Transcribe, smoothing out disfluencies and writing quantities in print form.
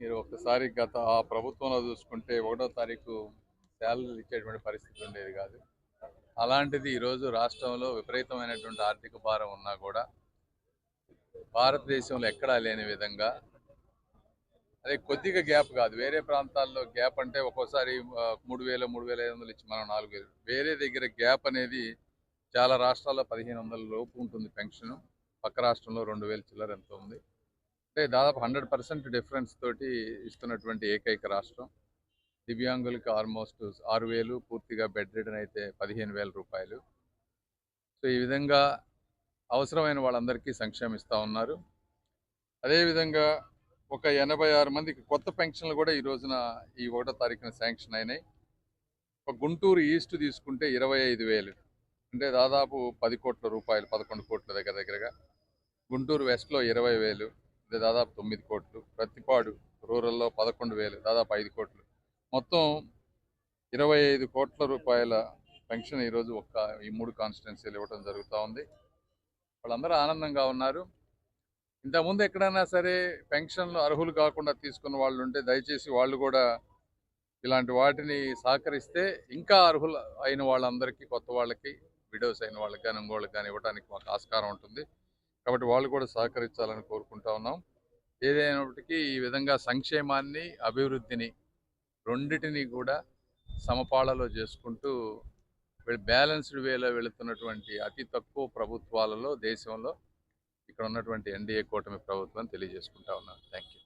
మీరు ఒక్కసారి గత ఆ ప్రభుత్వంలో చూసుకుంటే ఒకటో తారీఖు శాలరీలు ఇచ్చేటువంటి పరిస్థితి ఉండేది కాదు. అలాంటిది ఈరోజు రాష్ట్రంలో విపరీతమైనటువంటి ఆర్థిక భారం ఉన్నా కూడా భారతదేశంలో ఎక్కడా లేని విధంగా, అదే కొద్దిగా గ్యాప్ కాదు, వేరే ప్రాంతాల్లో గ్యాప్ అంటే ఒక్కోసారి 3,000 3,500 ఇచ్చి మనం 4,000, వేరే దగ్గర గ్యాప్ అనేది చాలా రాష్ట్రాల్లో 1,500 లోపు ఉంటుంది పెన్షన్. పక్క రాష్ట్రంలో 2,000 చిల్లర ఎంత ఉంది. అంటే దాదాపు 100% డిఫరెన్స్ తోటి ఇస్తున్నటువంటి ఏకైక రాష్ట్రం. దివ్యాంగులకి ఆల్మోస్ట్ 6,000, పూర్తిగా బెడ్ రిడన్ అయితే 15,000 రూపాయలు. సో ఈ విధంగా అవసరమైన వాళ్ళందరికీ సంక్షేమం ఇస్తా ఉన్నారు. అదేవిధంగా ఒక 86 మందికి కొత్త పెన్షన్లు కూడా ఈ రోజున ఈ 1వ తారీఖున శాంక్షన్ అయినాయి. ఒక గుంటూరు ఈస్ట్ తీసుకుంటే 25,000, అంటే దాదాపు 10 కోట్ల రూపాయలు, 11 కోట్ల దగ్గరగా. గుంటూరు వెస్ట్లో 20,000, అంటే దాదాపు 9 కోట్లు. ప్రతిపాడు రూరల్లో 11,000, దాదాపు 5 కోట్లు. మొత్తం 25 కోట్ల రూపాయల పెన్షన్ ఈరోజు ఈ 3 కాన్స్టిట్యున్సీలు ఇవ్వడం జరుగుతూ ఉంది. వాళ్ళందరూ ఆనందంగా ఉన్నారు. ఇంతకుముందు ఎక్కడైనా సరే పెన్షన్లు అర్హులు కాకుండా తీసుకున్న వాళ్ళు ఉంటే దయచేసి వాళ్ళు కూడా ఇలాంటి వాటిని సహకరిస్తే ఇంకా అర్హులు అయిన వాళ్ళందరికీ, కొత్త వాళ్ళకి, విడోస్ అయిన వాళ్ళకి కానీ ఇంకోళ్ళకి కానీ ఇవ్వడానికి మాకు ఆస్కారం ఉంటుంది. కాబట్టి వాళ్ళు కూడా సహకరించాలని కోరుకుంటా ఉన్నాం. ఏదైనప్పటికీ ఈ విధంగా సంక్షేమాన్ని, అభివృద్ధిని రెండిటిని కూడా సమపాళలో చేసుకుంటూ బ్యాలెన్స్డ్ వేలో వెళుతున్నటువంటి అతి తక్కువ ప్రభుత్వాలలో దేశంలో ఇక్కడ ఉన్నటువంటి ఎన్డీఏ కూటమి ప్రభుత్వం తెలియజేసుకుంటా ఉన్నాను. Thank you.